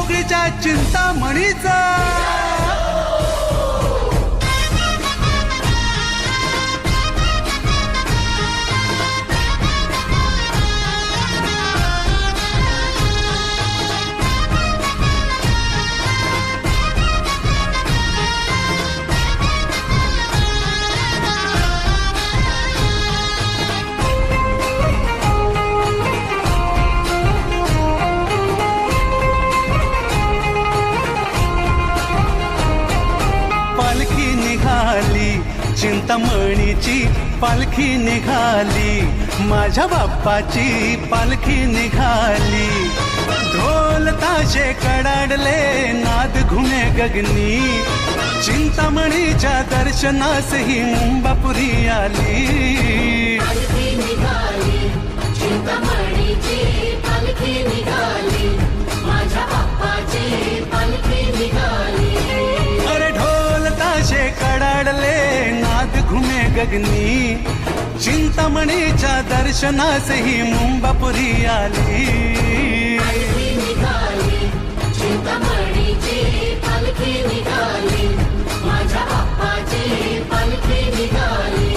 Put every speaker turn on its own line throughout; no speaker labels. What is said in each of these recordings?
कोकणच्या चिंतामणीचा चिंतामणीची पालखी निघाली, माझ्या बाप्पाची पालखी निघाली. ढोल ताशे कडाडले, नाद घुमे गगनी, चिंतामणीच्या दर्शनास ही मुंबापुरी आली.
पालखी निघाली, चिंतामणीची पालखी निघाली, माझ्या बाप्पाची पालखी निघाली.
अरे ढोल ताशे कडाडले, नाद घुमे गगनी, चिंतामणीच्या दर्शनास ही मुंबापुरी आली.
पालखी निघाली, चिंतामणीची पालखी निघाली, माझ्या बाप्पाची पालखी निघाली.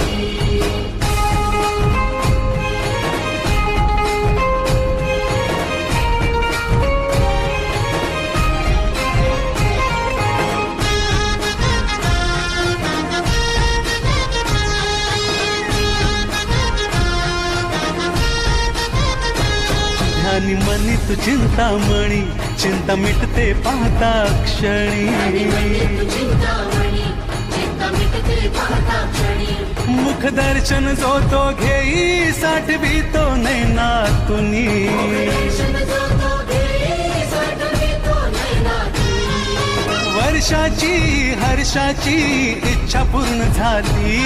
ध्यानी मनी तू चिंतामणी, चिंता मिटते पाहता क्षणी.
चिंतामणी, चिंता मिटते पाहता क्षणी.
मुख दर्शन जो तो घेई, साठवी तो नैनातुनी. वर्षाची हर्षाची इच्छा पूर्ण झाली,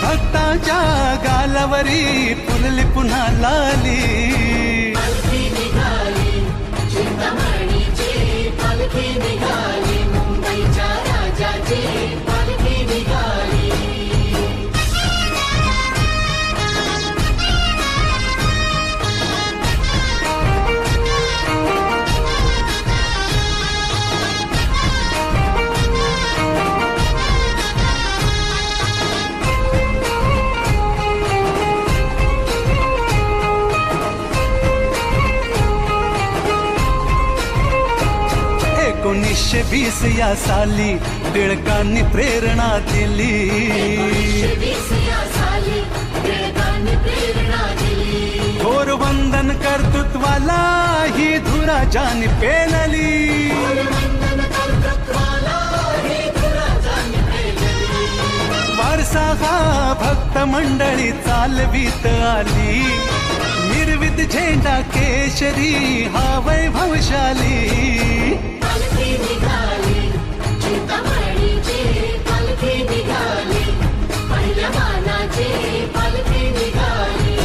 भक्ताच्या गालावरी फुलली पुन्हा लाली.
पालखी निघाली, चिंतामणीची पालखी निघाली, मुंबईच्या राजाची पालखी निघाली.
एकोणीसशे 20 या साली टिळकांनी प्रेरणा दिली.
1920 या साली टिळकांनी प्रेरणा दिली.
थोर वंदन कर्तृत्वाला ही धुरा जान पेलली.
वंदन कर्तृत्वाला ही धुरा जान पेलली.
वारसा हा भक्त मंडळी चालवीत आली, निर्वित झेंडा केशरी हा वैभवशाली.
पालखी निघाली, चिंतामणीची पालखी निघाली, पहिल्या मानाची पालखी निघाली.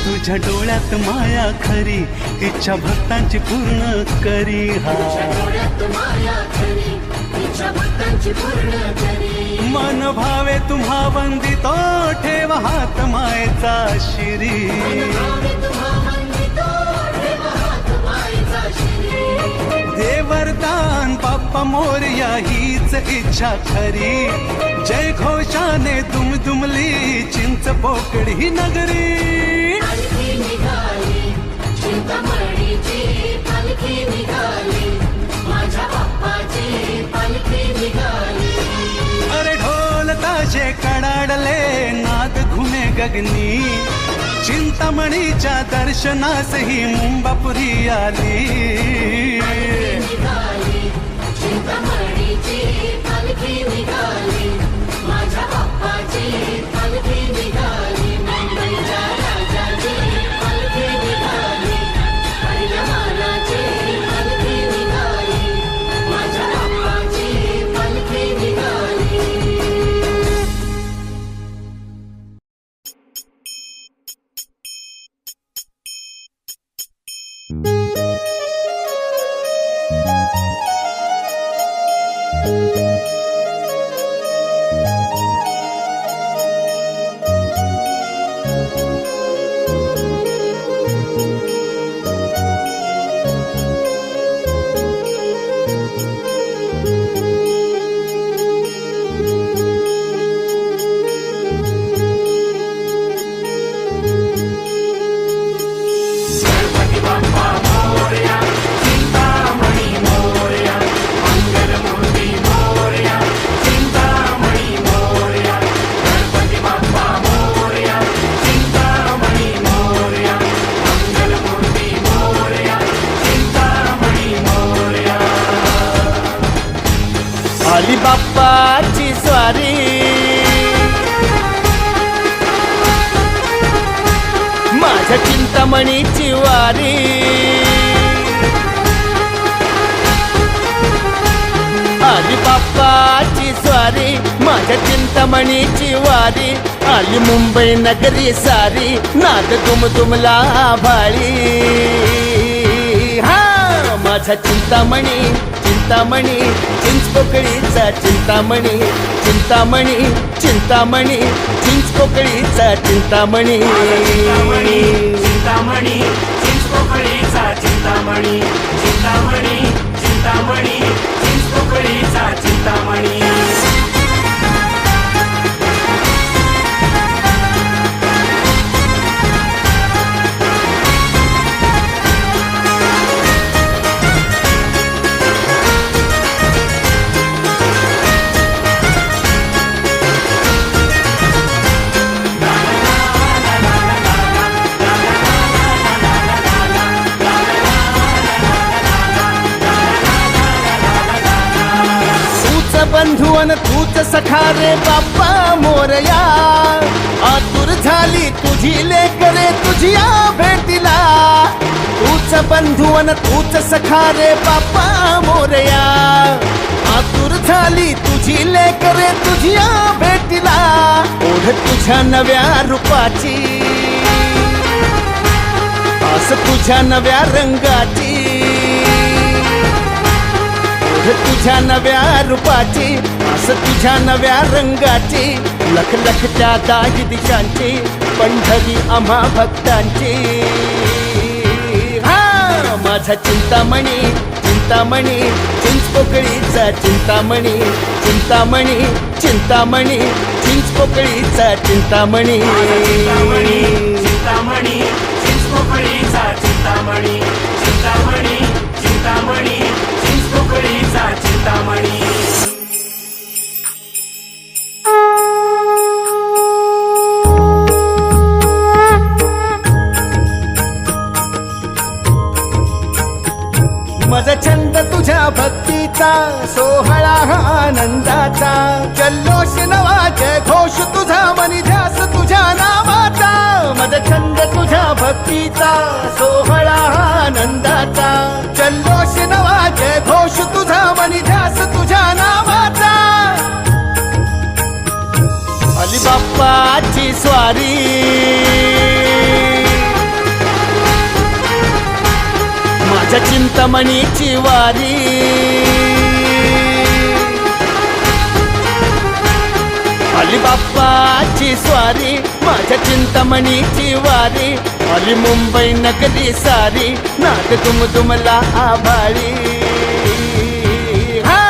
तुझ्या डोळ्यात माया खरी, इच्छा भक्तांची पूर्ण करी. हा
डोळ्यात माया खरी, इच्छा भक्तांची पूर्ण करी.
मन भावे तुम्हा वंदितो, ठेव हात मायेचा शिरी.
भावे तुम्हा वंदितो, ठेव हात मायेचा शिरी.
दे वरदान बाप्पा मोरया हीच इच्छा खरी. जय घोषाने दुमदुमली चिंच पोकळी नगरी.
पालखी निघाली, चिंतामणीची पालखी निघाली, माझ्या बाप्पाची पालखी निघाली.
अरे ढोल ताशे कडाडले, नाद घुमे गगनी, चिंतामणीच्या दर्शनास ही मुंबापुरी आली.
निघाली, चिंतामणीची पालखी निघाली, माझ्या बाप्पाची पालखी निघाली, मुंबईच्या राजाची पालखी निघाली, पहिल्या मानाची पालखी निघाली, माझ्या बाप्पाची पालखी निघाली.
आली बाप्पाची स्वारी, माझ्या चिंतामणीची वारी. आली बाप्पाची स्वारी, माझ्या चिंतामणीची वारी. आली मुंबई नगरी सारी, नाद दुमदुमला भाळी. हा माझा चिंतामणी, चिंतामणी, चिंचपोकळीचा चिंतामणी. चिंतामणी, चिंतामणी, चिंचपोकळीचा चिंतामणी.
चिंतामणी, चिंचपोकळीचा चिंतामणी. चिंतामणी, चिंतामणी, चिंचपोकळीचा चिंतामणी.
बंधुवन तूच सखा रे बाप्पा मोरया. आतुर झाली तुझी लेकरे तुझ्या भेटीला. तूच बंधुवन तूच सखा रे बाप्पा मोरया. आतुर झाली तुझी लेकरे तुझ्या भेटीला. ओढ तुझ्या नव्या रूपाची, आस तुझ्या नव्या रंगाची. तुझ्या नव्या रूपाची, असं तुझ्या नव्या रंगाची. लख लख त्या दाही दिशांची, पंढरी आम्हा भक्तांची. हा माझा चिंतामणी, चिंतामणी, चिंचपोकळीचा चिंतामणी. चिंतामणी, चिंतामणी, चिंचपोकळीचा चिंतामणी.
चिंतामणी, चिंतामणी, चिंचपोकळीचा चिंतामणी. चिंतामणी, चिंतामणी, चिंचपोकळीचा चिंतामणी.
माझा छंद तुझ्या भक्तीचा, सोहळा हा आनंदाचा. जल्लोष नवाचे घोष तुझा, मनी ध्यास तुझ्या नावाचा. माझा छंद तुझ्या भक्तीचा, सोहळा हा आनंदाचा. जल्लोष नवाचे घोष तुझा, मनी ध्यास तुझ्या नावाचा. आली बाप्पाची स्वारी, माझ्या चिंतामणीची वारी. आली बाप्पाची स्वारी, माझ्या चिंतामणीची वारी. आली मुंबई नगरी सारी, नाद दुमदुमला आभाळी. हा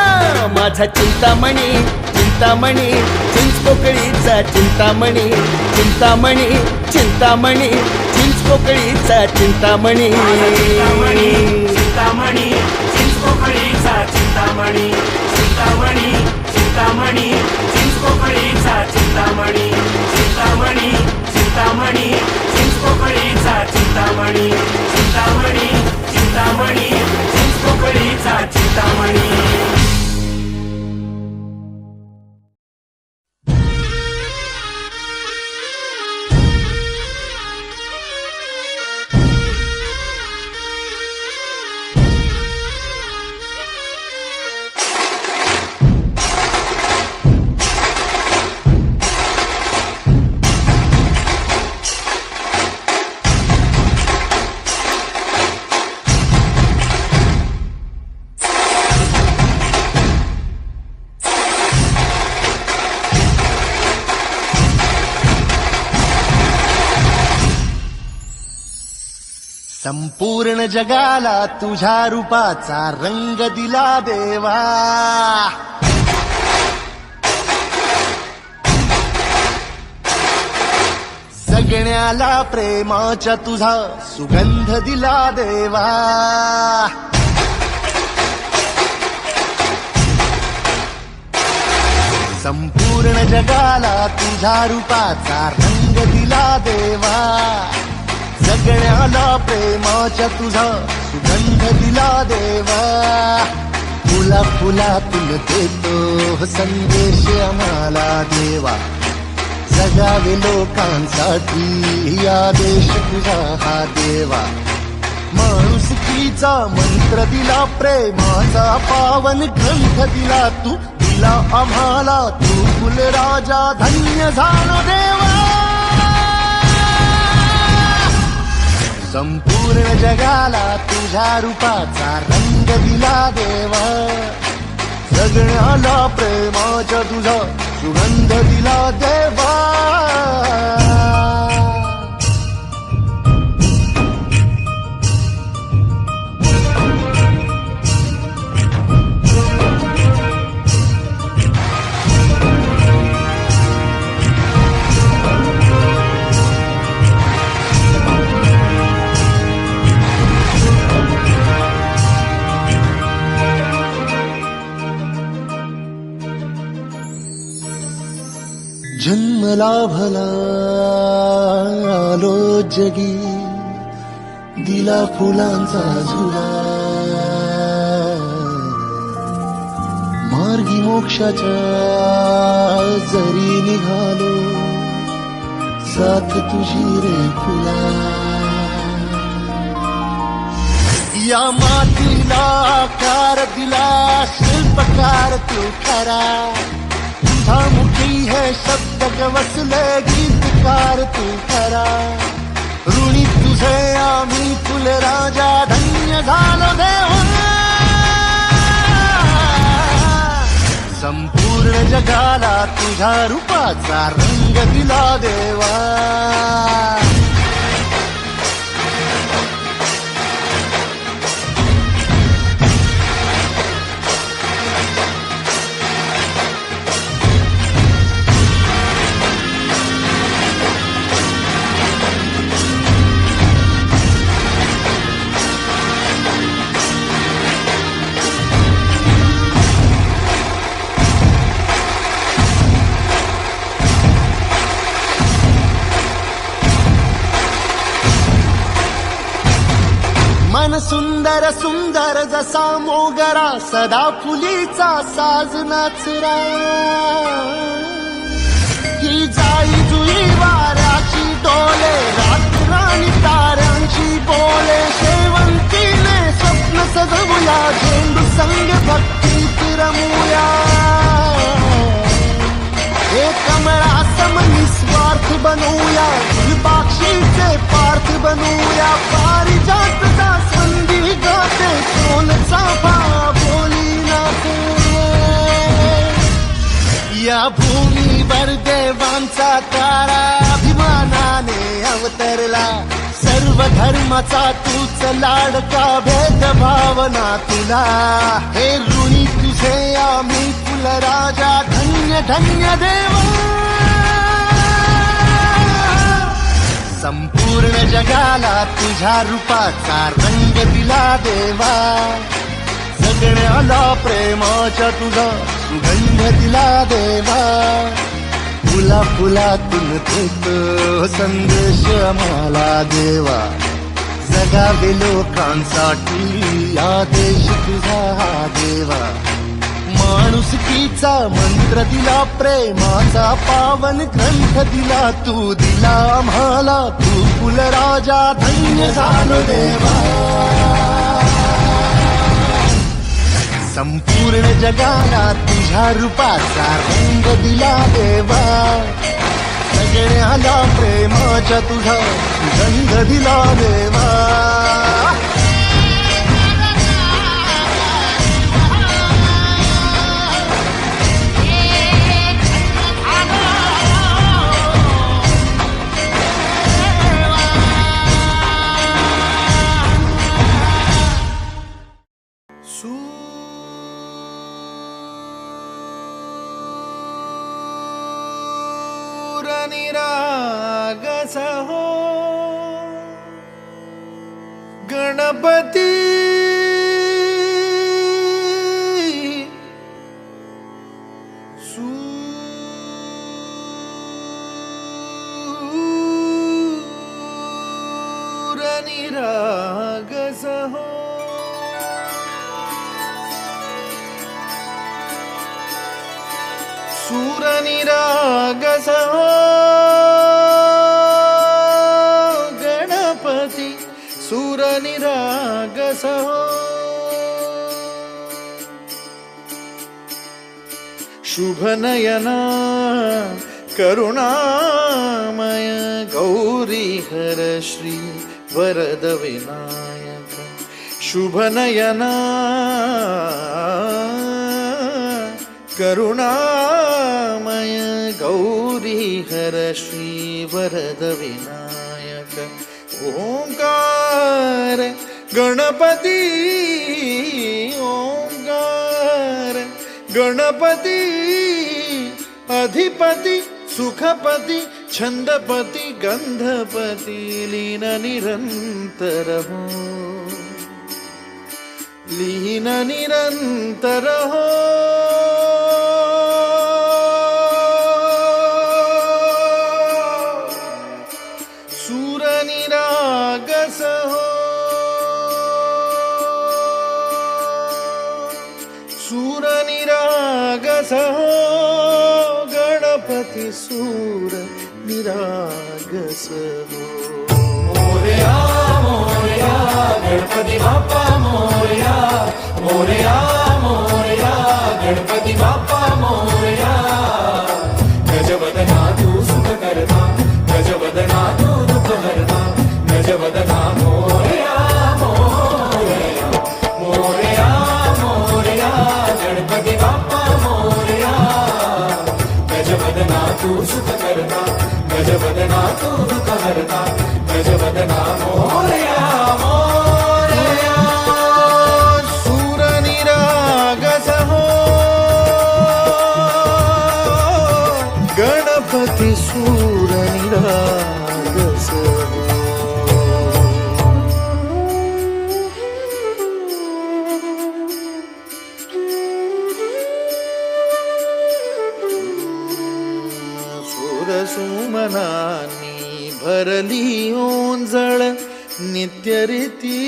माझा चिंतामणी, चिंतामणी, चिंचपोकळीचा चिंतामणी. चिंतामणी, चिंतामणी, चिंचपोकळीचा चिंतामणी.
चिंतामणी, चिंतामणी, चिंचपोकळीचा चिंतामणी. चिंतामणी, चिंतामणी, चिंचपोकळीचा चिंतामणी. चिंतामणी, चिंतामणी, चिंचपोकळीचा चिंतामणी. चिंतामणी, चिंतामणी, चिंचपोकळीचा चिंतामणी.
संपूर्ण जगाला तुझ्या रूपाचा रंग दिला देवा. जगण्याला प्रेमाच्या तुझा सुगंध दिला देवा. संपूर्ण जगाला तुझ्या रूपाचा रंग दिला देवा. जगण्याला प्रेमाच्या तुझा सुगंध दिला देवा. फुला फुलातून देतो संदेश आम्हाला देवा, जगावे लोकांसाठी आदेश तुझा हा देवा. माणुसकीचा मंत्र दिला, प्रेमाचा पावन ग्रंथ दिला, तू दिला आम्हाला, तू कुलराजा धन्य झालो देवा. संपूर्ण जगाला तुझ्या रूपाचा रंग दिला देवा, जगण्याला प्रेमाच्या तुझा सुगंध दिला देवा. जन्मला भला आलो जगी, दिला फुलांचा झुला, मार्गी मोक्षाच्या जरी निघालो, साथ तुझी रे फुला. या मातीला आकार दिला, शिल्पकार तू खरा, मुखी है शब्द गवसले गीतकार तू खरा. ऋणी तुझे आम्ही फुलराजा धन्य झालो देवा. संपूर्ण जगाला तुझ्या रूपाचा रंग दिला देवा. मन सुंदर सुंदर जसा मोगरा, सदा फुलीचा साज नाचरा. ही जाई जुई वाऱ्याची डोले, रात्राणी ताऱ्यांची बोले, शेवंतीने स्वप्न सजवूया, झेंडू संग भक्तीत रमूया. हे कमळा सम निस्वार्थ बनूया, फुलपाक्षीचे पार्थ बनूया. पारिजातचा संधी गाते, सोनचा बोली नाते. या भूमीवर देवांचा तारा अभिमानाने अवतरला, सर्व धर्माचा तूच लाडका, भेदभावना तुला. हे ऋणी तुझे आम्ही फुलराजा धन्य धन्य देवा. संपूर्ण जगाला तुझ्या रूपाचा रंग दिला देवा, जगण्याला प्रेमाच्या तुझा सुगंध दिला देवा. फुला फुलातून देतो संदेश आम्हाला देवा, जगावे लोकांसाठी आदेश तुझा हा देवा. माणुसकीचा मंत्र दिला, प्रेमाचा पावन ग्रंथ दिला, तू दिला आम्हाला, तू कुलराजा धन्य झालो देवा. संपूर्ण जगाला तुझ्या रूपाचा रंग दिला देवा, सगळ्याला प्रेमाच्या तुझा सुगंध दिला देवा.
हो गणपती सूरनिरागस हो निरागस हो गणपती सूर निरागस हो शुभ नयना करुणामय गौरी हर श्री वरद विनायक शुभ नयना करुणामय गौरी हर श्री वरद विनायक ओंकार गणपती ओंकार गणपती अधिपती सुखपती छंदपती गंधपती लीन निरंतर हो लीन निरंतर हो सूर निरागस हो सूर निरागस हो गणपती सूर निरागस हो
मोरया मोरया गणपती बाप्पा मोरया मोरया मोरया गणपती बाप्पा मोरया गजवदना तू सुख करता गजवदना तू दुःख हरता गजवदना मोरया मोरया मोरया मोरया गणपती बाप्पा मोरया गजवदना तू सुख करता गजवदना तू दुःख हरता गजवदना मोरया मोरया
सूर निरागस हो गणपती सूर निरागस हो सुमनानी भरली ओंजळ नित्यरीती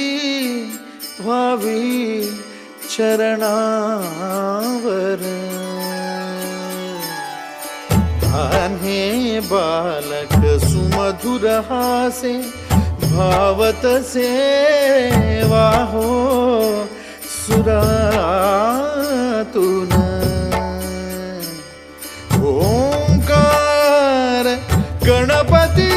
व्हावी चरणावर आन्हे बालक सुमधुर हासे भावत सेवा हो सुरातून ओंकार गणपती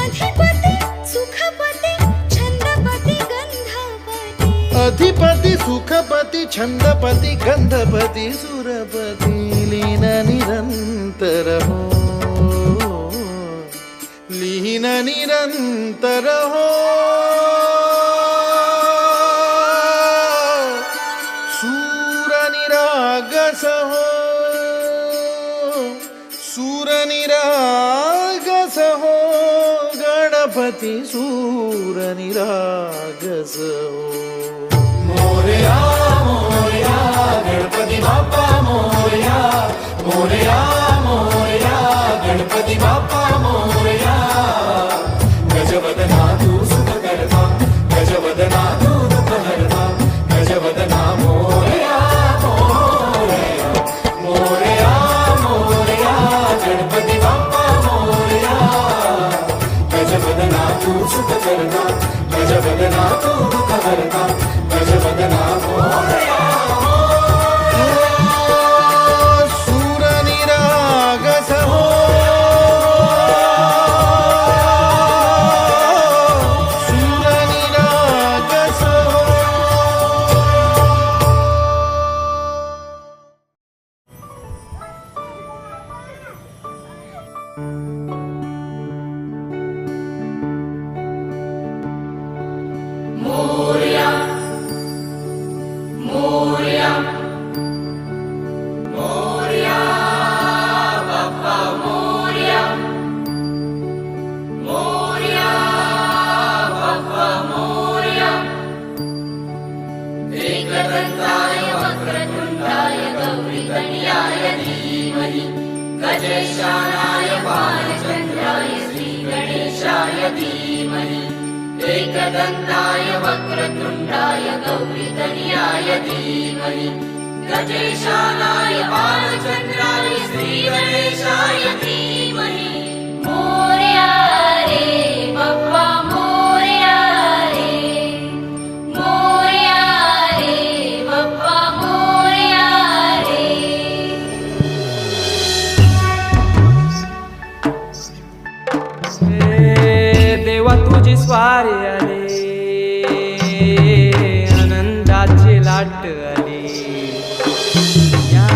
अधिपती सुखपती छंदपती गंधपती
अधिपती सुखपती छंदपती गंधपती सुरपती लीन निरंतर हो लीन निरंतर हो सूर निरागस हो सूर निरागस हो गणपती सूर निरागस हो
मोरया मोरया गणपती बाप्पा मोरया मोरया मोरया गणपती बाप्पा मोरया गजवदना तू सुख करता गजवदना तू दुःख हरता गजवदना मोरया मोरया मोरया मोरया गणपती बाप्पा मोरया गजवदना तू सुख करता गजवदना तू दुःख हरता गजवदना मोरया
सूर निरागस हो सूर निरागस हो
मोरया मोरया मोरया बाप्पा मोरया मोरया बाप्पा मोरया एकदंताय वक्रतुंडाय गौरीतनयाय धीमहि गजेशानाय बालचन्द्राय श्रीगणेशाय धीमहि एकदन्ताय वक्रतुण्डाय गौरीतनयाय धीमहि गजेशानाय बालचन्द्राय श्रीगणेशाय धीमहि मोरया रे बाप्पा मोरया रे बाप्पा मोरया रे
देवा तुझी स्वारी आली आनंदाची लाट आली या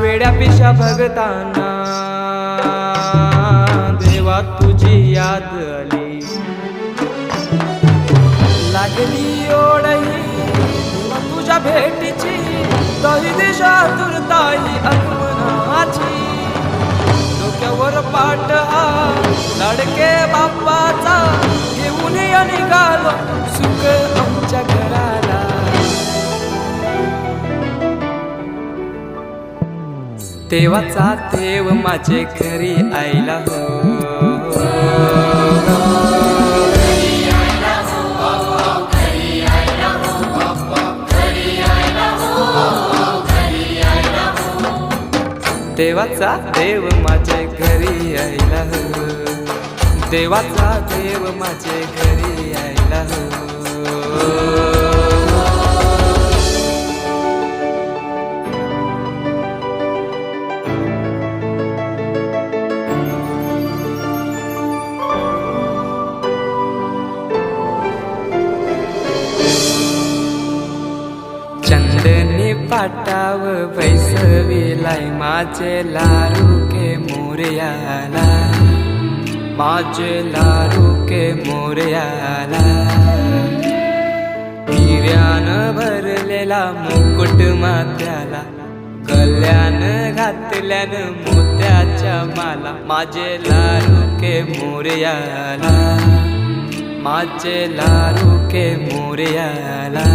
वेड्या पिशा भगतांना देवा तुझी याद आली लागली ओढही देवा तुझ्या भेटीची तरी दिशा तुरताई आगमनाची डोक्यावर पाट हा लाडके बाप्पाचा घेऊन निघालो सुख आमच्या घराला देवाचा देव माझे घरी आईला हो देवाचा देव माझे घरी आईला हो देवाचा देव माझे घरी आईला हो चंदनी पाटाव बैसविलाय माझे लाडके मोरयाला माझे लाडके मोरयाला हिऱ्यानं भरलेला मुकुट माथ्याला गल्यान घातल्यानं मोत्याच्या माला माझे लाडके मोरयाला माझे लाडके मोरयाला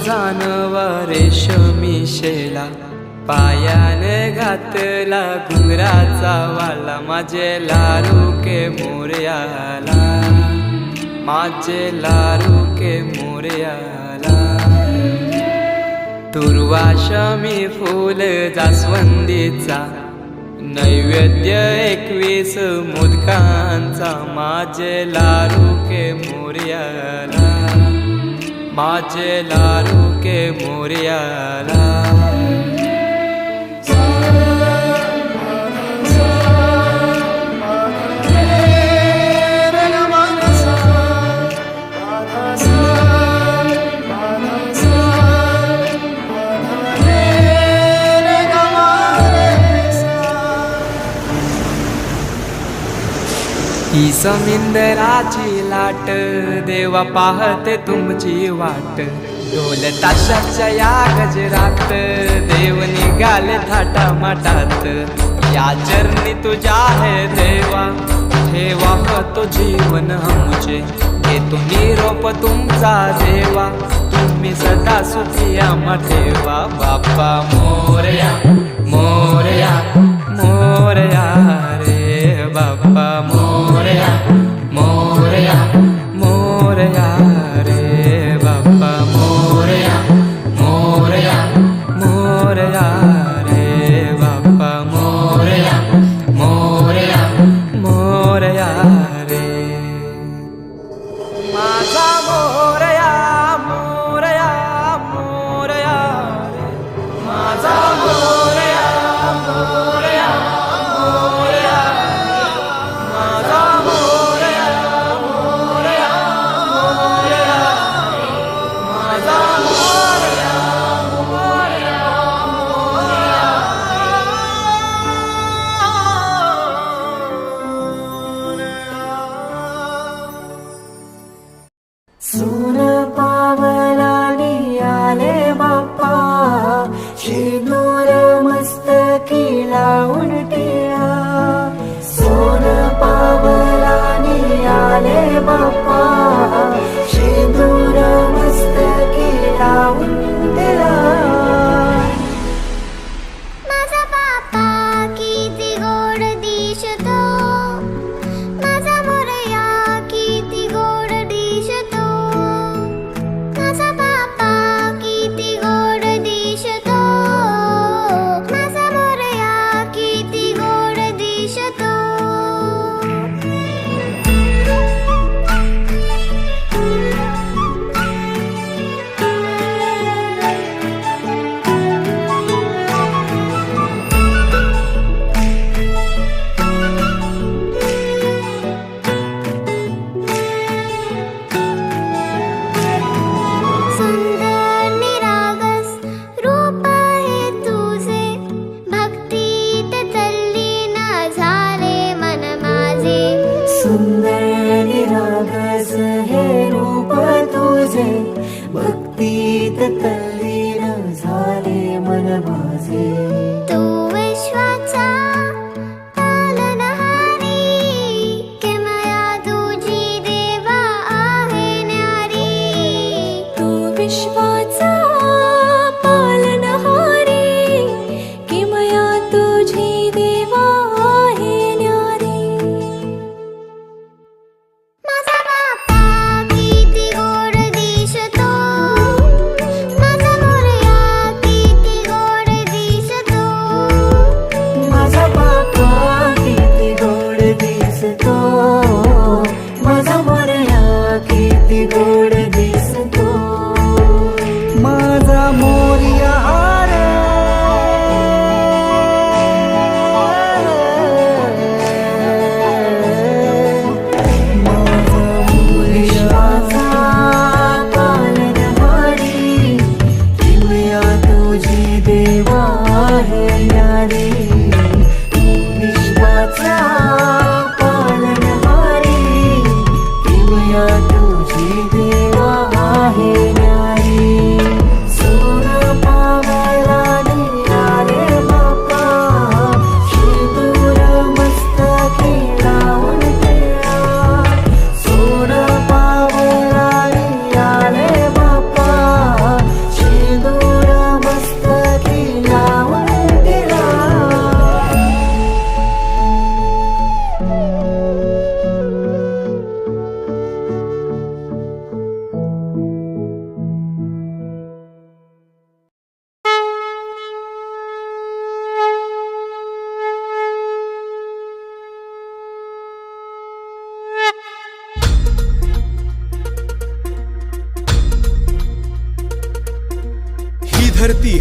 जानवा रेशमी शेला पायाने घातला घुंगराचा वाला माझे लाडके मोरयाला माझे लाडके मोरयाला दुर्वाशमी फूल जास्वंदीचा नैवेद्य 21 मोदकांचा माझे लाडके मोरयाला माझे लाडके मोरयाला ही समिंदराची लाट देवा पाहते तुमची वाट ढोल ताशाच्या या गजरात देव निघाले थाटा माटात या चरणी तुझ्या है देवा ठेवा तो जीवन आमचे घेतो निरोप तुमचा देवा तुम्ही सदा सुखी आम्हा ठेवा बाप्पा मोरया मोरया मोरया रे बाप्पा मोरया मोरया मोरया रे बाप्पा मोरया मोरया मोरया रे बाप्पा मोरया मोरया मोरया रे माझा मोरया मोरया मोरया रे माझा मोरया मोरया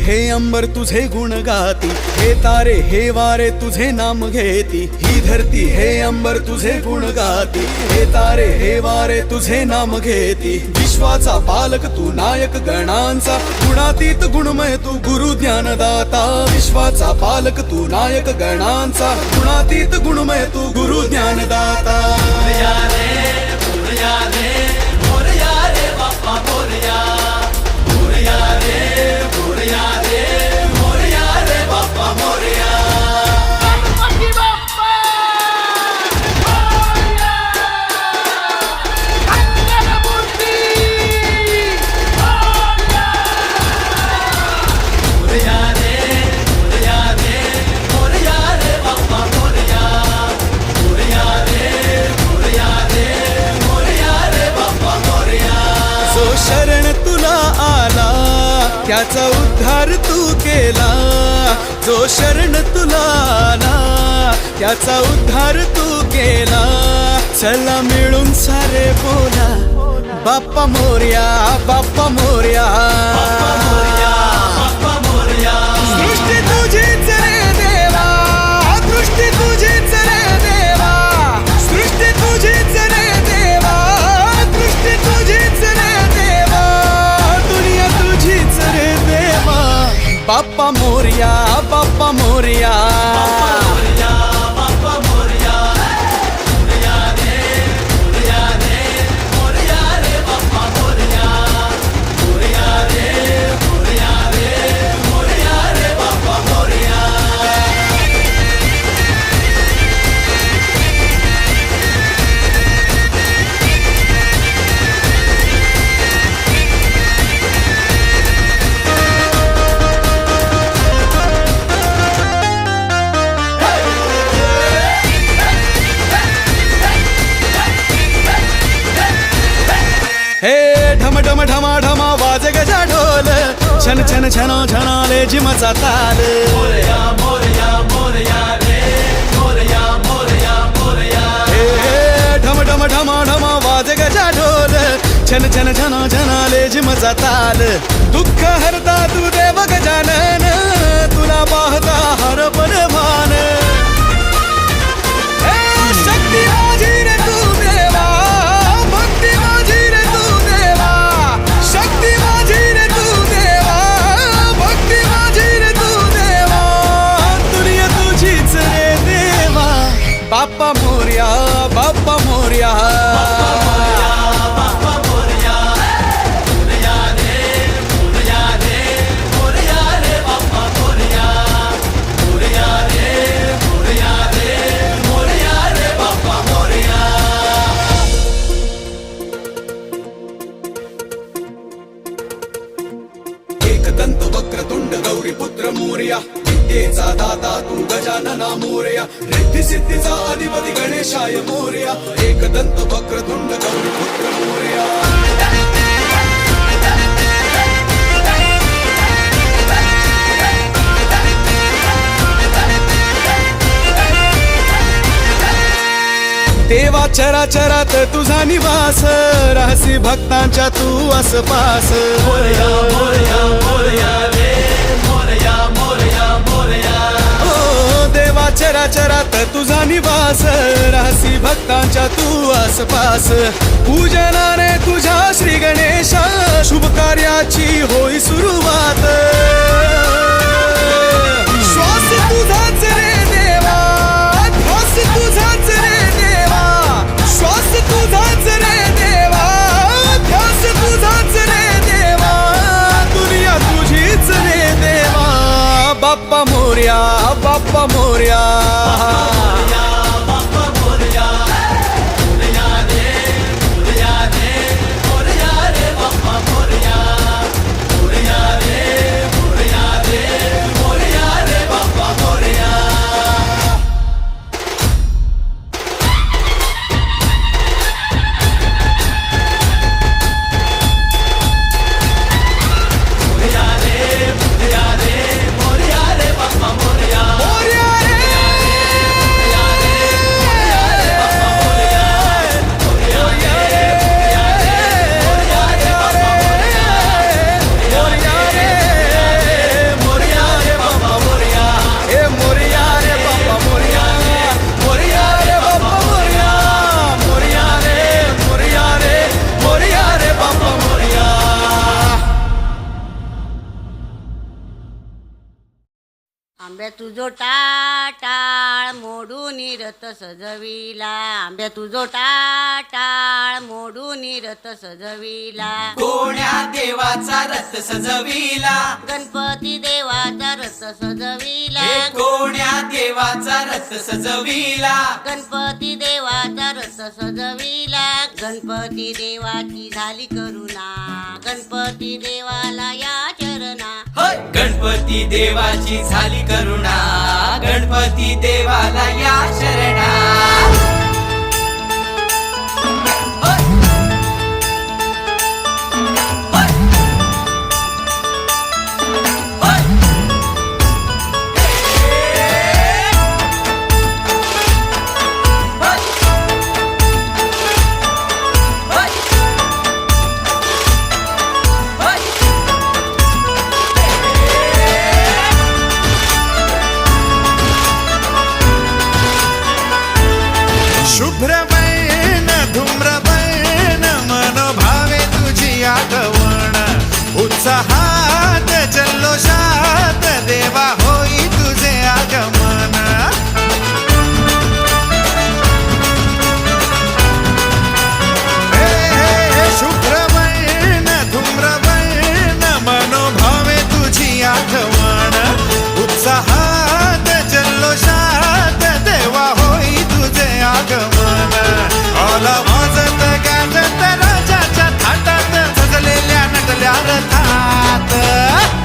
हे अंबर तुझे गुण गाती, हे तारे हे वारे तुझे नाम घेती. ही धरती हे अंबर तुझे गुण गाती, हे तारे हे वारे तुझे नाम घेती. विश्वाचा पालक तू नायक गणांचा, गुणातीत गुणमय तू गुरु ज्ञानदाता. विश्वाचा पालक तू नायक गणांचा, गुणातीत गुणमय तू गुरु ज्ञानदाता. शरण तुला आला त्याचा उद्धार तू केला. जो शरण तुला आला त्याचा उद्धार तू केला. चला मिळून सारे बोला बाप्पा मोरया, बाप्पा मोरया. सृष्टी तुझीच रे देवा, दृष्टी तुझीच रे देवा. सृष्टी तुझीच रे देवा, दृष्टी तुझीच रे देवा. दुनिया तुझीच रे देवा. बाप्पा मोरया, बाप्पा मोरया. हे ढम ढम ढमा ढमा वाजे गजा ढोल, छन छन छना छनाले जिमचा ताल. हे ढम ढम ढमा ढमा वाजे गजा ढोल, छन छन छना छनाले जिमचा ताल. दुःख हरता तू देव गजानन, तुला पाहता हरपण भान. शक्ती माझी रे तू देवा, भक्ती माझी रे तू देवा. शक्ती माझी रे तू देवा, भक्ती माझी रे तू देवा. दुनिया तुझीच रे देवा. बाप्पा मोरया, बाप्पा मोरया. एकदंत वक्रतुंड गौरी पुत्र मोरया, विद्येचा दाता तू गजानना मोरया. रिद्धी सिद्धीचा अधिपती गणेशाय मोरया. एकदंत वक्रतुंड गौरी पुत्र मोरया. देवा चराचरात तुझा निवास, रहसी भक्तांच्या तू आसपास. मोरया मोरया मोरया रे, मोरया मोरया मोरया. ओ देवा चराचरात तुझा निवास, रहसी भक्तांच्या तू आसपास. पूजनाने तुझ्या श्री गणेशा, शुभ कार्याची होई सुरुवात. श्वास तुझाच रे देवा, ध्यास तुझाच रे देवा. श्वास तुझाच रे देवा, ध्यास तुझाच रे देवा. दुनिया तुझीच रे देवा. बाप्पा मोरया, बाप्पा मोरया.
तुझो टाळ मोडून रथ सजविला, आंब्या तुझो टाळ मोडून रथ सजविला.
कोण्या देवाचा रथ सजविला,
गणपती देवाचा रथ सजविला,
हे कोण्या देवाचा रथ सजविला.
गणपती देवाचा रथ सजविला. गणपती देवाची झाली करुणा, गणपती देवाला या चरणा.
होय, गणपती देवाची झाली करुणा, गणपती देवाला या शरणा. होय. होय. होय. होय. होय. होय.
शुभ्रबैन धूम्रबैन मनोभावे तुझी आगवण, उत्साहात जल्लोषात देवा होई तुझे आगमन. हे, हे, शुभ्रबैन धूम्रबैन मनोभावे तुझी आगमन, उत्साहात जल्लोषात देवा होई तुझे आगमन. आला वाजत गाजत राजाच्या थाटात सजलेल्या नटल्या रथात.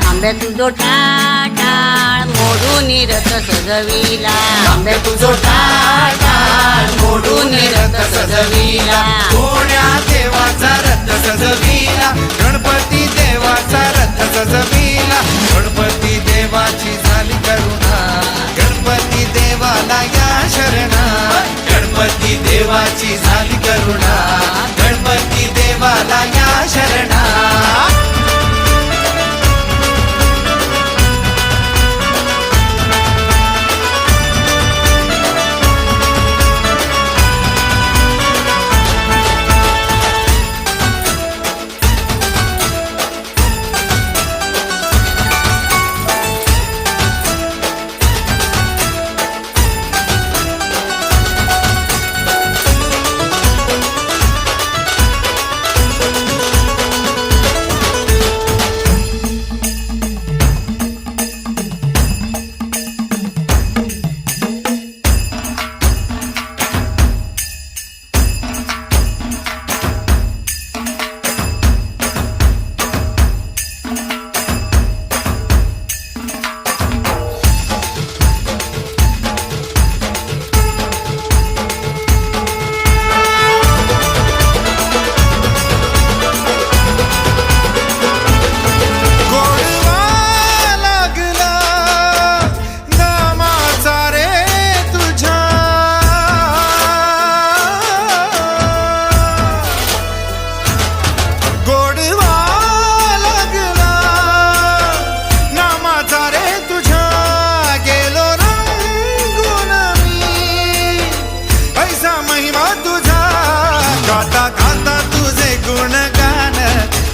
आंब्या तुझो टाळ मोडून रथ सजविला,
आंब्या तुझो टाळ मोडून रथ सजविला. कोण्या देवाचा रथ सजविला,
गणपती देवाचा रथ सजविला. गणपती देवाची झाली करुणा, गणपती देवाला या शरणा.
गणपती देवाची झाली करुणा, गणपती देवाला या शरणा.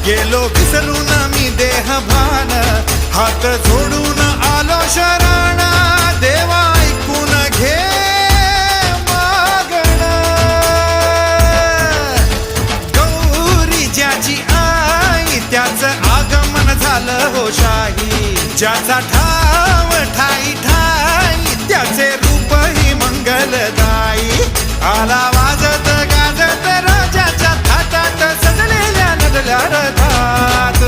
गेलो विसरून मी देह भान, हात जोडून आलो शरण. देवा ऐकून घे मागण. गौरी ज्याची आई त्याचं आगमन झालं हो शाही, ज्याचा ठाव ठाई ठाई त्याचे रूप ही मंगलदायी. आला वाजत गाजत राजाच्या थाटात सजलेल्या नटल्या रथात.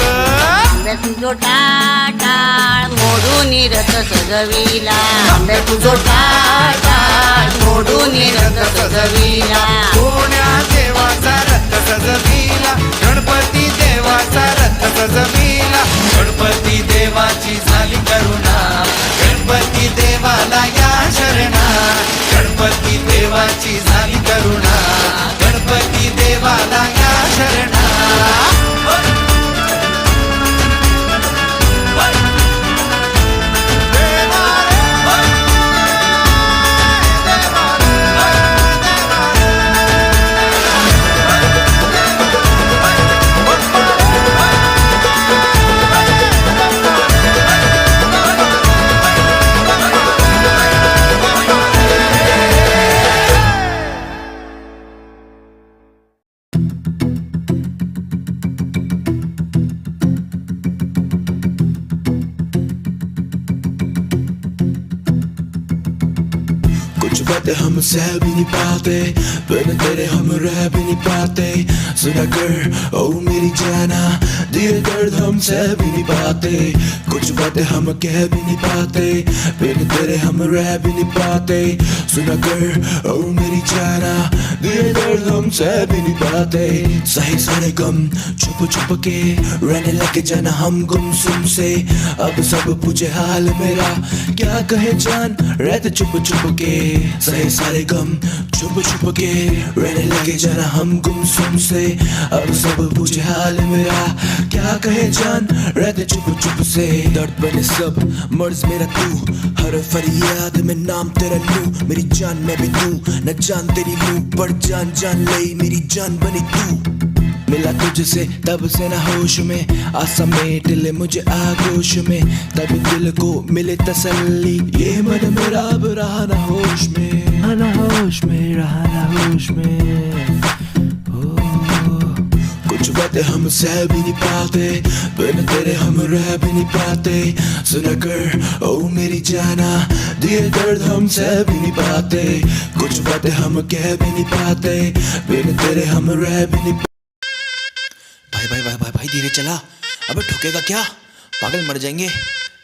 आंब्या तुझो टाळ मोडून रथ सजविला, आंब्या तुझो टाळ मोडून रथ सजविला.
कोण्या देवाचा रथ सजविला, गणपती देवाचा रथ सजविला.
गणपती देवाची झाली करुणा, गणपती देवाला या शरणा. गणपती देवाची झाली करुणा, गणपती देवाला या शरणा.
देवा रे.
कुछ बातें हम सह भी नहीं पाते, बिन तेरे हम रह भी नहीं पाते। सुना कर ओ मेरी जाना, दिल दर्द हम सह भी नहीं पाते। कुछ बातें हम कह भी नहीं पाते, बिन तेरे हम रह भी नहीं पाते। सुना कर ओ मेरी जाना, दिल दर्द हम सह भी नहीं पाते। सही सारे गम छुप छुप के रहने लगे जाना हम गुमसुम से। अब सब पूछे हाल मेरा, क्या कहे जान रहते चुप चुप के। सही सारे गम छुप छुप के रहने लगे जाना हम गुमसुम से। अब सब पूछे हाल मेरा, क्या कहे जान रहते चुप चुप से। दर्द बने सब मर्ज मेरा तू, हर फरियाद में नाम तेरा लूं। मेरी जान मैं भी तू, न जान तेरी लूं, पर जान जान ले मेरी जान बनी तू। मिला तुझसे तब से ना होश में, आ समेट ले मुझे आगोश में। तब दिल को मिले तसल्ली, ये मन मेरा अब रहा ना होश में, ना होश में, रहा ना होश में। कुछ बातें हम सह भी नहीं पाते, बिन तेरे हम रह भी नहीं पाते। सुना कर ओ मेरी जाना, दिए दर्द हम सह भी नहीं पाते। कुछ बातें हम कह भी नहीं पाते, बिन तेरे हम रह भी नहीं। भाई भाई भाई भाई भाई धीरे चला, अबे ठोकेगा क्या, पागल मर जाएंगे।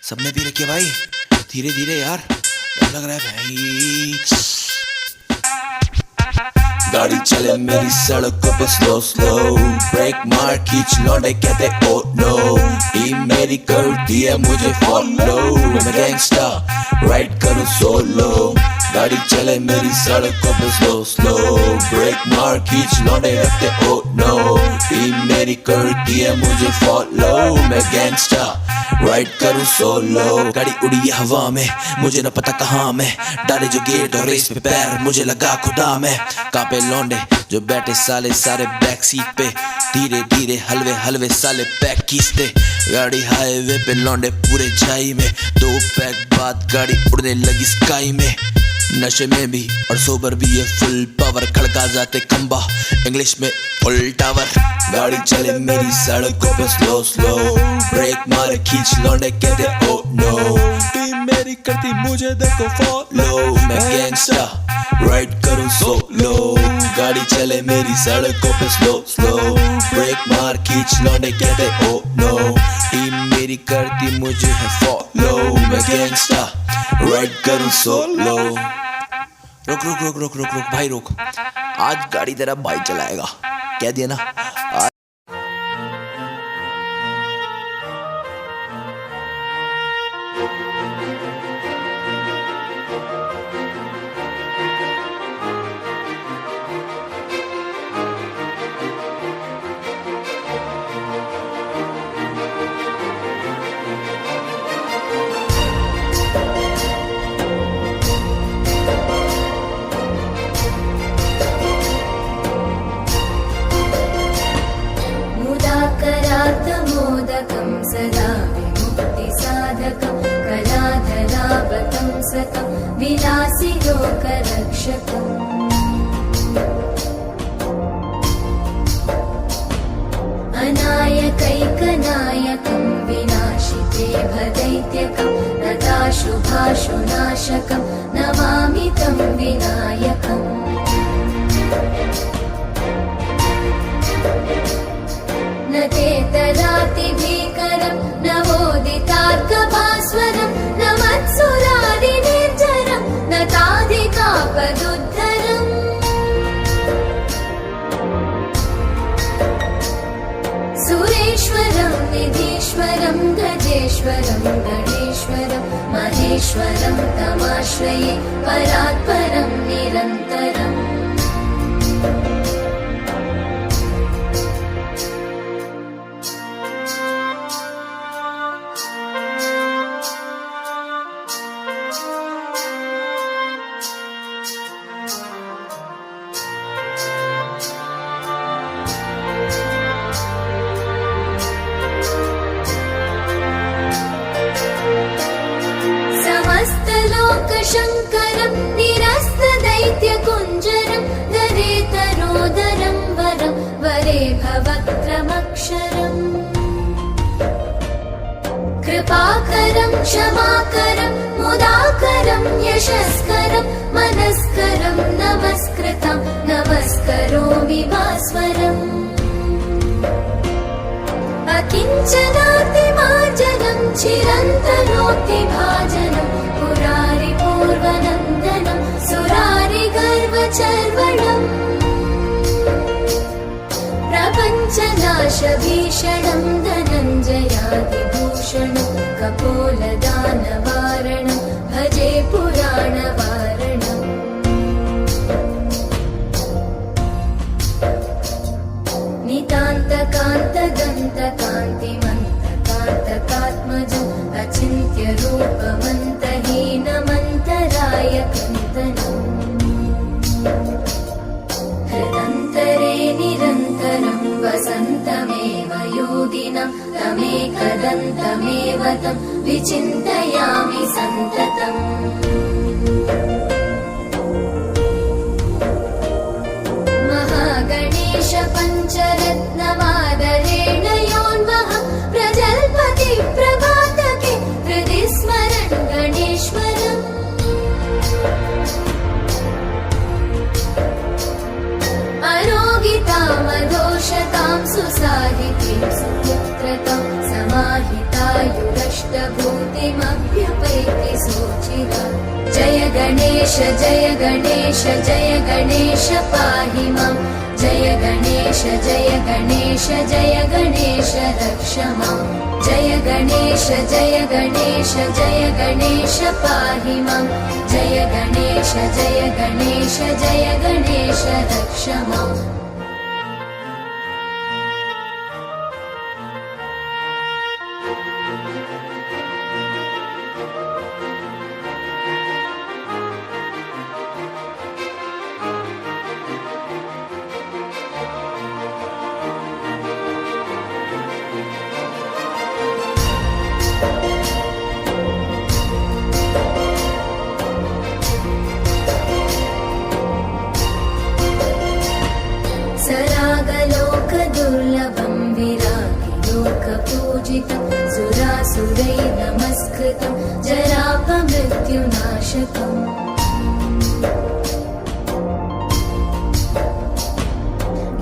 सबने भी रखिए भाई, धीरे धीरे यार, डर लग रहा है भाई। गाड़ी चले मेरी सड़कों पे स्लो स्लो, ब्रेक मार खींच लौटे कहते ओ नो। टीम मेरी करती है मुझे फॉलो, मैं गैंगस्टर राइड करूं सोलो। गाड़ी चले मेरी सड़कों पे स्लो स्लो, ब्रेक मार खींच लौटे रखते ओ नो। टीम मेरी करती है मुझे फॉलो, मैं गैंगस्टर राइड करूं सोलो। गाड़ी उड़ी हवा में, मुझे न पता कहाँ मैं, डाले जो गेट और रेस पे पैर, मुझे लगा खुदा में। कांपे लौंडे जो बैठे साले सारे बैक सीट पे, धीरे धीरे हलवे हलवे साले पैक खींचते। गाड़ी हाईवे पे लौंडे पूरे छाई में, 2 पैक बाद गाड़ी उड़ने लगी स्काई में। नशे में भी और सोबर भी ये फुल पावर, खड़का जाते खंबा इंग्लिश में फुल टावर। गाड़ी चले मेरी सड़कों पे स्लो स्लो, ब्रेक मारे खींच लौंडे कहते ओ नो। टीम मेरी करती मुझे देखो फॉलो, मैं गैंगस्टर राइड करूं सोलो। गाड़ी चले मेरी सड़कों पे स्लो स्लो, ब्रेक मार खींच लौंडे कहते ओ नो। टीम मेरी करती मुझे है फॉलो, मैं गैंगस्टर राइड करूं सोलो। रुक रुक रुक रुक रुक रुक भाई रुक, आज गाड़ी तेरा भाई चलाएगा, कह दिया ना।
मोदकं सदा विमुक्तिसाधकं, कलाधरावतं सकं, विलासि लोकरक्षकम्। अनायकैकनायकं विनाशिते भदैत्यकं, नताशुभाशुनाशकं, नमामि तं विनायकम्। न चेतरातिभीकरं, नवोदितार्कभास्वरं, न मत्सुरादिनिर्झरं, न ताधिकापदुद्धरम्। सुरेश्वरं निधीश्वरं, गजेश्वरं गणेश्वरं, महेश्वरं तमाश्रये, परात्परं निरन्तरम्। शङ्करं निरस्तदैत्यकुञ्जरं, दरेतरोदरं वरं, वरे भवक्त्रमक्षरम्। कृपाकरं क्षमाकरं मुदाकरं यशस्करं, मनस चिरन्तनोक्तिभाजनं पुरारिपूर्वनन्दनं सुरारिगर्वचर्वणम् प्रपञ्चनाशभीषणं धनञ्जयादिभूषणं कपोलदानवारणं भजे पुराणवारणम् नितान्तकान्तदन्तकान्तिमन्तकान्तकात्मजम् अचिन्त्यरूपमन्तहीनमन्तरायकन्तनम् हृदन्तरे निरन्तरं वसन्तमेव योगिनं तमेकदन्तमेव तं विचिन्तयामि सन्ततम् महागणेश पञ्चरत्नमादरेण योन्वहं प्रजल्पति प्रभातके हृदि स्मरन् गणेश्वरम् अरोगितामदोषतां सुसाहितीं सुपुत्रतां समाहितायुरष्टभूतिमभ्युपैति सोचिरा जय गणेश जय गणेश जय गणेश पाहि मां जय गणेश जय गणेश जय गणेश रक्ष मां जय गणेश जय गणेश जय गणेश पाहि मां जय गणेश जय गणेश जय गणेश रक्ष माम् सरागलोकदुर्लभं विरागिलोकपूजितं सुरासुरैः नमस्कृतं जरापमृत्युनाशकम्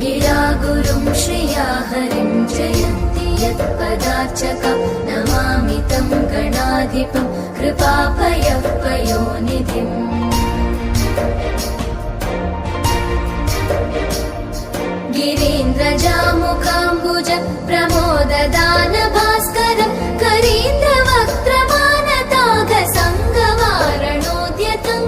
गिरागुरुं श्रियाहरिं जयन्ति यत्पदार्चकं नमामि तं गणाधिपं कृपापयः पयोनिधिम् गिरीन्द्रजामुखाम्बुज प्रमोददान भास्करं करीन्द्रवक्त्रमानताघसङ्गवारणोद्यतम्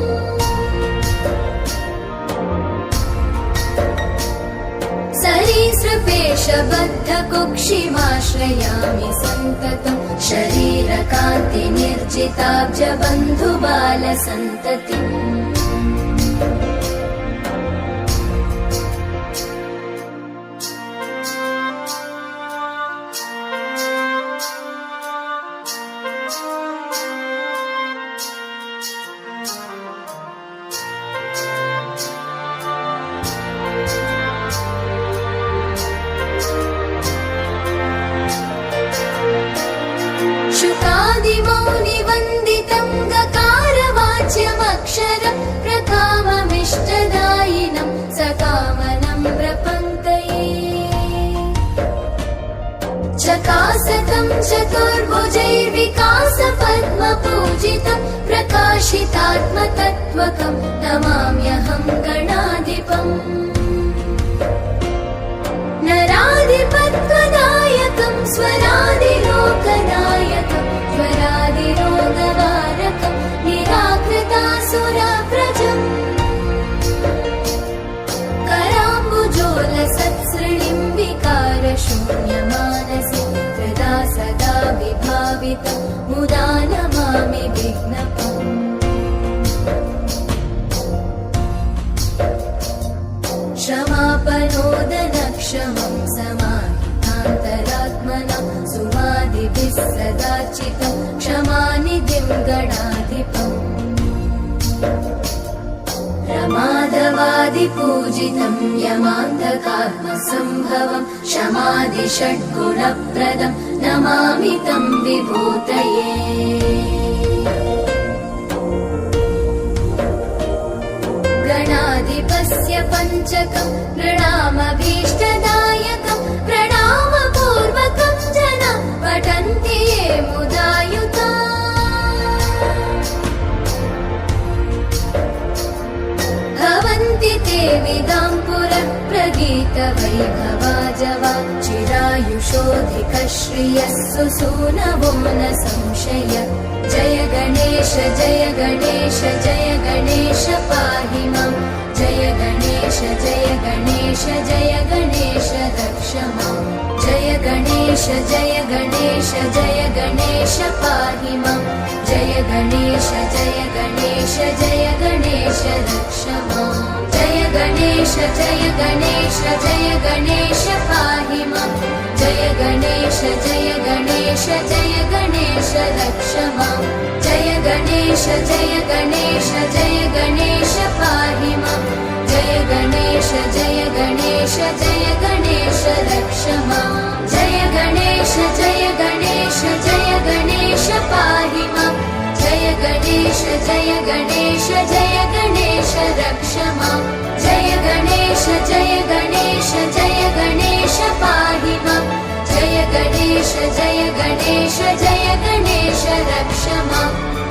सरीसृपेशबद्धकुक्षिमाश्रयामि सन्ततं शरीरकान्तिनिर्जिताब्जबन्धुबालसन्ततिम् शुकादिमौनिवन्दितं गकारवाच्यमक्षरं प्रकाममिष्टदायिनं सकामनं प्रपङ्क्तये चकासतं चतुर्भुजैर्विकासपद्मपूजितं प्रकाशितात्मतत्त्वकं नमाम्यहं गणाधिपम् नराधिपत्वदायकं स्वरादिलोकनायकं स्वरादिरोगवारकं निराकृतासुरव्रजम् कराम्बुजोलसत्सृणिं विकारशून्यमानसि हृदा सदा विभावितं मुदा नमामि विघ्नपम् क्षमापनोदनक्षमं समाहितान्तरात्मनं सुमादिभिः सदाचितं क्षमानिधिं गणाधिपम् रमाधवादिपूजितं यमान्तकात्मसम्भवं शमादिषड्गुणप्रदं नमामि तं विभूतये गणाधिपस्य पञ्चकं प्रणामभीष्टदायकं प्रणामपूर्वकं जना पठन्ति ये मुदाय वेविदां पुरः प्रगीतवैभवाजवा चिरायुषोऽधिकः श्रियः सुसूनवो न संशय जय गणेश जय गणेश जय गणेश पाहि मां जय गणेश जय गणेश जय गणेश रक्ष मां जय गणेश जय गणेश जय गणेश पाहि मां जय गणेश जय गणेश जय गणेश रक्ष मां जय गणेश जय गणेश जय गणेश पाहि मां जय गणेश जय गणेश जय गणेश रक्ष मां जय गणेश जय गणेश जय गणेश पाहि मां जय गणेश जय गणेश जय गणेश रक्ष मां जय गणेश जय गणेश जय गणेश पाहि मां जय गणेश जय गणेश जय गणेश रक्ष मां जय गणेश जय गणेश जय गणेश पाहि मां जय गणेश जय गणेश जय गणेश रक्ष मां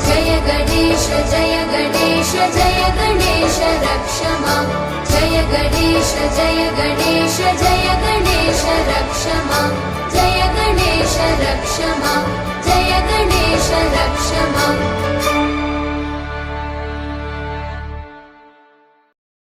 जय गणेश जय गणेश जय गणेश रक्ष मां जय गणेश जय गणेश जय गणेश रक्ष मां